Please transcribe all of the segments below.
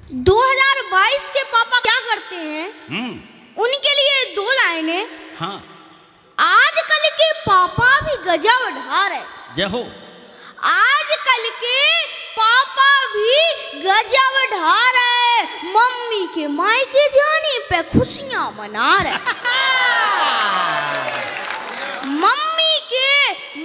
2022 के पापा क्या करते हैं, उनके लिए 2 लाइनें। हाँ, आजकल के पापा भी गजब ढा रहे। जय हो। आजकल के पापा भी गजब ढा रहे, मम्मी के मायके जाने पे खुशियां मना रहे। मम्मी के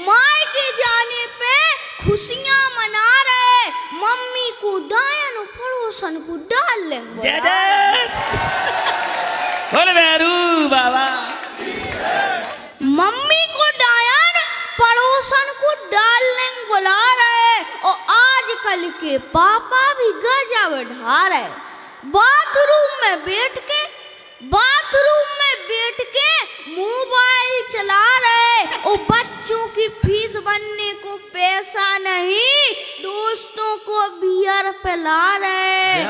मायके जाने पे खुशियां मना रहे, मम्मी को डायन पड़ोसन को डाल लेंगे। जय जय बोल भैरू बाबा। मम्मी को डायन पड़ोसन को डालने बुला रहे, और आजकल के पापा भी गजब ढा रहे। बाथरूम में बैठ के मोबाइल चला रहे, और बच्चों की फीस बनने को पैसा नहीं, दोस्तों को बियर पिला रहे।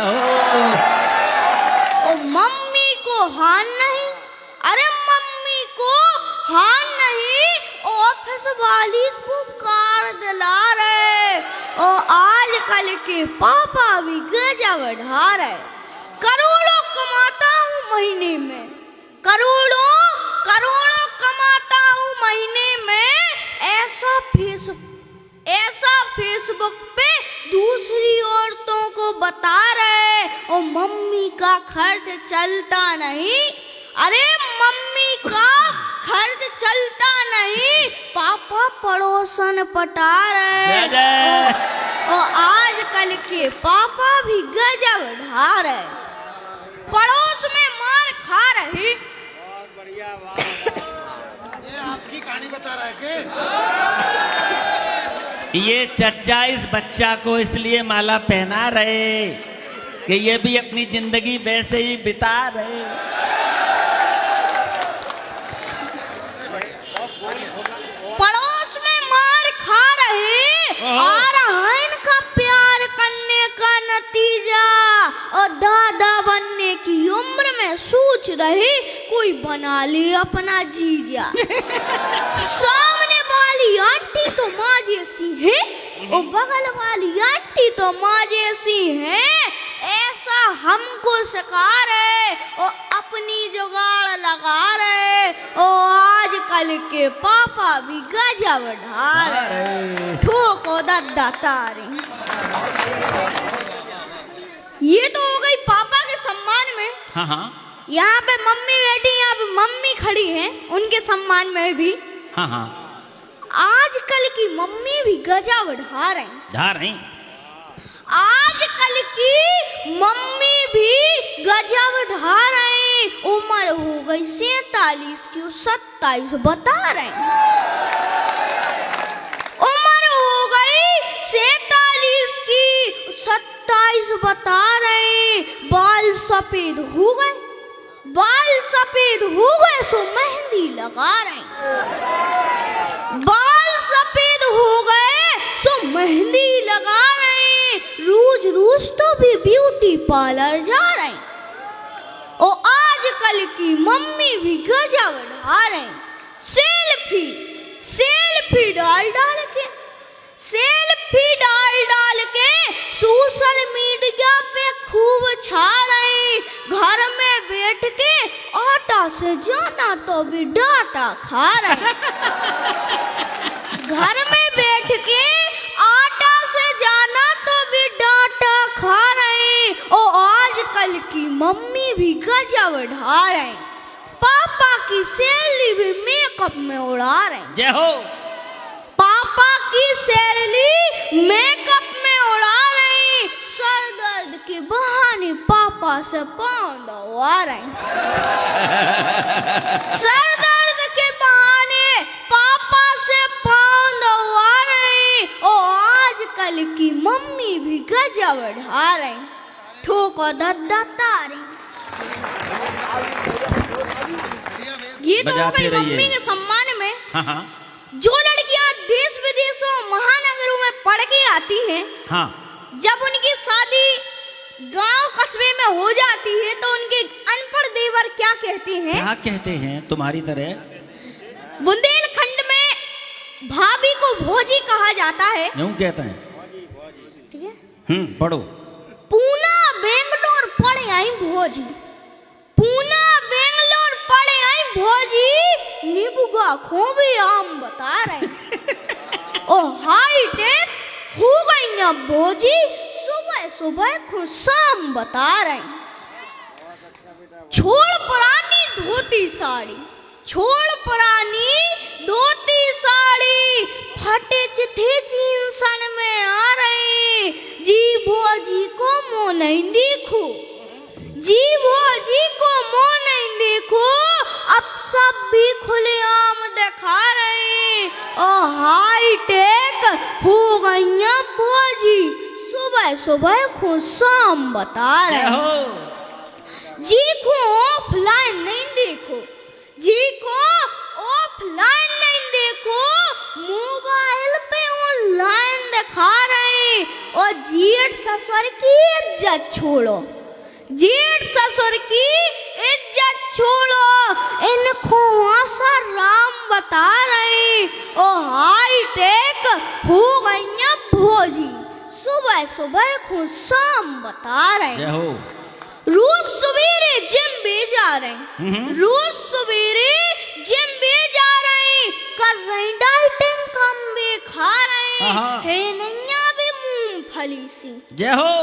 और मम्मी को हान नहीं, अरे मम्मी को हान नहीं, ऑफिस वाली को कार दिला रहे। और आजकल के पापा भी गजब ढा रहे। करोड़ों कमाता हूँ महीने में, करोड़ों कमाता हूँ महीने में, ऐसा फेसबुक पे दूसरी औरतों को बता रहे, और मम्मी का खर्च चलता नहीं। अरे मम्मी का खर्च चलता नहीं, पापा पड़ोसन पटा रहे। और आजकल के पापा भी गजब ढा रहे, पड़ोस में मार खा रहे। बढ़िया, ये आपकी कहानी बता रहा है कि ये चचा इस बच्चा को इसलिए माला पहना रहे कि ये भी अपनी जिंदगी वैसे ही बिता रहे। पड़ोस में मार खा रहे, आ रहा है इनका प्यार करने का नतीजा। और दादा बनने की उम्र में सोच रहे कोई बना ले अपना जीजा। सामने वाली आंटी तो माँ जैसी है, और बगल वाली आंटी तो माँ जैसी है, ऐसा हमको सिखा रहे, और अपनी जुगाड़ लगा रहे। और आजकल के पापा भी गजब ढा रहे, ठोको दद्दा तारे। ये तो हो गई पापा के सम्मान में। हाँ हाँ, यहाँ पे मम्मी बैठी, यहाँ पे मम्मी खड़ी हैं, उनके सम्मान में भी। हाँ हाँ, आजकल की मम्मी भी गजब ढा रही। आजकल की मम्मी भी गजब ढा रही। उम्र हो गई 47 की, 27 बता रहे। उम्र हो गई 47 की, 27 बता रहे। बाल सफेद हो गए, सो मेहंदी लगा रहे। बाल सफेद हो गए सो मेहंदी लगा रहे। रोज तो भी ब्यूटी पार्लर जा रहे। और आजकल की मम्मी भी गजब ढा रहे। सेल्फी डाल के सोशल मीडिया पे खूब छा रही। घर में बैठ के आटा से ज्यादा तो भी डाटा खा रहे। घर में बैठ के आटा से ज्यादा तो भी डाटा खा रहे। और आजकल की मम्मी भी गजब ढा रहे। पापा की सैलरी भी मेकअप में उड़ा रहे। जय हो। पापा की सैलरी मेकअप में उड़ा रही। सर दर्द के बहाने पापा से पाँव दबा रहे। सर दर्द के बहाने पापा से पाँव दबा रही। और आजकल की मम्मी भी गजब ढा रही। ठोको दद्दा तारी। ये तो हो गई मम्मी के सम्मान में। हाँ हाँ, जो लड़कियां देश विदेशों महानगरों में पढ़ के आती हैं, हाँ, जब उनकी शादी गांव कस्बे में हो जाती है तो उनके अनपढ़ देवर क्या कहते हैं? क्या कहते हैं तुम्हारी तरह? बुंदेलखंड में भाभी को भोजी कहा जाता है। यूं कहते हैं। ठीक है, पढ़ो। पूना बेंगलोर भोजी, पूना बेंगलोर पड़े आई भोजी, नीबुगा खोबे आम बता रहे ओ हाईटेक हो गई ना भोजी, सुबह सुबह खुशाम बता रहे। छोड़ पुरानी धोती साड़ी, छोड़ पुरानी धोती साड़ी, फटे चिथे जींसन में आ रही, जी भोजी को मुंह नहीं देखो, जी भोजी को मुंह नहीं देखो, अब सब भी खुलेआम दिखा रहे ओ हाईटेक हो गई भोजी, सुबह सुबह खुशाम बता रहे। जी को ऑफलाइन नहीं देखो, जी को ऑफलाइन नहीं देखो, मोबाइल पे ऑनलाइन दिखा रहे और जेठ ससुर की इज्जत छोड़ो, जेठ ससुर की इज्जत छोड़ो, इनको आशा राम बता रहे ओ हाईटेक हो गई भोजी, सुबह सुबह खुशाम बता रहे। रोज सवेरे जिम भी जा रहे, रोज सवेरे जिम भी जा रहे, कर रहे डाइटिंग, कम भी खा रहे, है नैया भी मूंगफली सी, जय हो,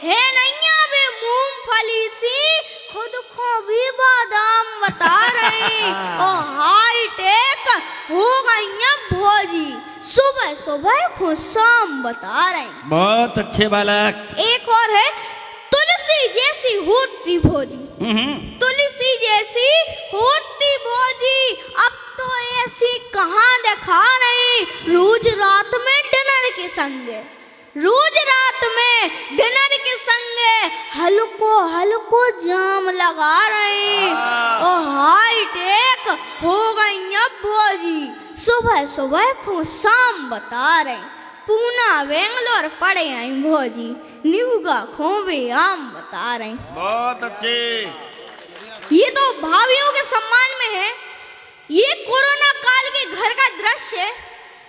है नैया भी मूंगफली सी, खुद को भी बादाम बता रहे ओ हाईटेक हो गई भोजी, सुबह सुबह खुशाम बता रहे। बहुत अच्छे बालक। एक और है, तुलसी जैसी होती भोजी, तुलसी जैसी होती भोजी, अब तो ऐसी कहाँ दिखा रही, रोज रात में डिनर के संगे, रोज रात में डिनर के संगे हल्को हल्को जाम लगा रहे ओ हाईटेक हो गई भोजी, सुबह सुबह खुशाम बता रहे। पूना बेंगलोर पड़े आई भोजी, नीबुगा खोबे आम बता रहे। बहुत अच्छे। ये तो भाभीियों के सम्मान में है। ये कोरोना काल के घर का दृश्य है,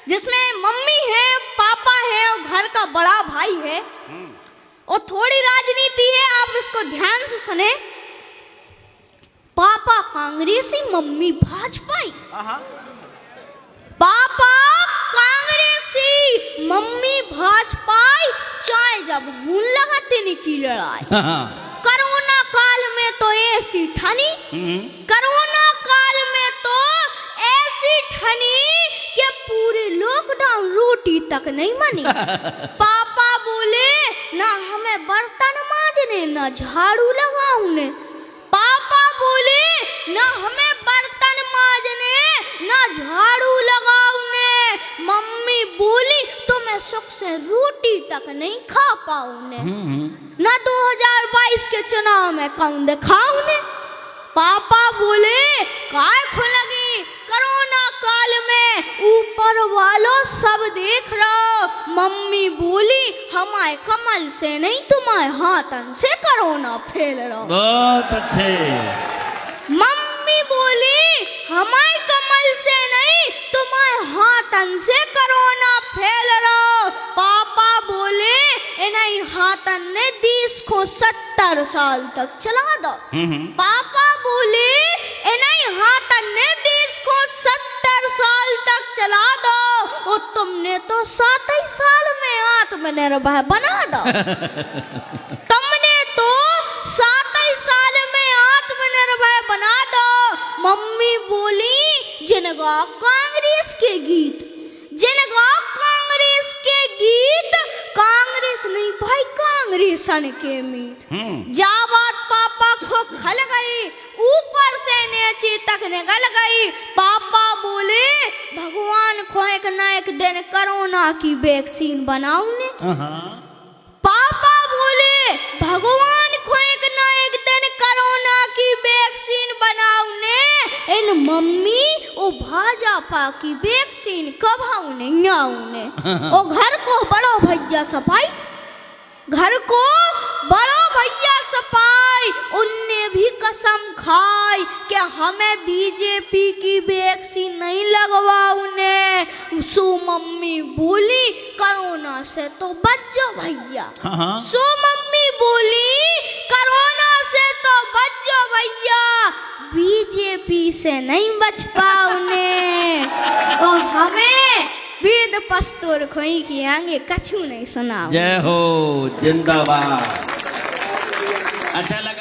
जिसमें मम्मी है, पापा है और घर का बड़ा भाई है, और थोड़ी राजनीति है, आप इसको ध्यान से सुने। पापा कांग्रेसी, मम्मी भाजपाई, पापा कांग्रेसी, मम्मी भाजपाई, चाय जब मुंह लगाते नहीं की लड़ाई। कोरोना काल में तो ऐसी ठनी, कोरोना काल में तो ऐसी ठनी कि पूरे लॉकडाउन रोटी तक नहीं बनी। पापा बोले ना हमें बर्तन मांजने ना झाड़ू लगाऊने, पापा बोले ना हमें बर्तन मांजने ना झाड़ू लगाऊने, मम्मी बोली तो मैं सुख से रोटी तक नहीं खा पाऊने, ना 2022 के चुनाव में कौन दिखाऊने। पापा बोले काय खुलगी कोरोना काल में ऊपर वालों सब देख रहा, मम्मी बोली हमारे कमल से नहीं तुम्हारे हाथन से कोरोना फैल रहा। बहुत अच्छे। मम्मी बोली हमारे कमल से नहीं तुम्हारे हाथन से कोरोना फैल रहा। पापा बोले इन्हीं हाथन ने देश को 70 साल तक चला दो। पापा बोले इन्हीं हाथन ने देश को 70 साल तक चला दो, और तुमने तो 7 ही साल में आत्मनिर्भर बना दो। तुमने तो 7 ही साल में आत्मनिर्भर बना दो। मम्मी बोली जिनगा कांग्रेस के गीत, जिनगा कांग्रेस के गीत, कांग्रेस नहीं भाई कांग्रेसन के मीत। जा बात पापा को खल गई, ऊपर से नीचे तक निकल गई। पापा बोले भगवान को एक ना एक दिन कोरोना की वैक्सीन बनाऊने। पापा बोले भगवान को एक ना एक दिन कोरोना की वैक्सीन बनाऊने। इन मम्मी ओ भाजपा की वैक्सीन कब आउने आउने। ओ घर को बड़ो भैया सफाई, घर को बड़ो भैया सफाई, उनने भी कसम खाई कि हमें बीजेपी की वैक्सीन नहीं लगवाऊने। सो मम्मी बोली कोरोना से तो बच जाओ भैया। सो मम्मी बोली कोरोना से तो पी से नहीं बच पाऊने और हमें वेद पस्तोर खोई की आगे कछु नहीं सुनाओ। जय हो, जिंदाबाद। अच्छा लगा।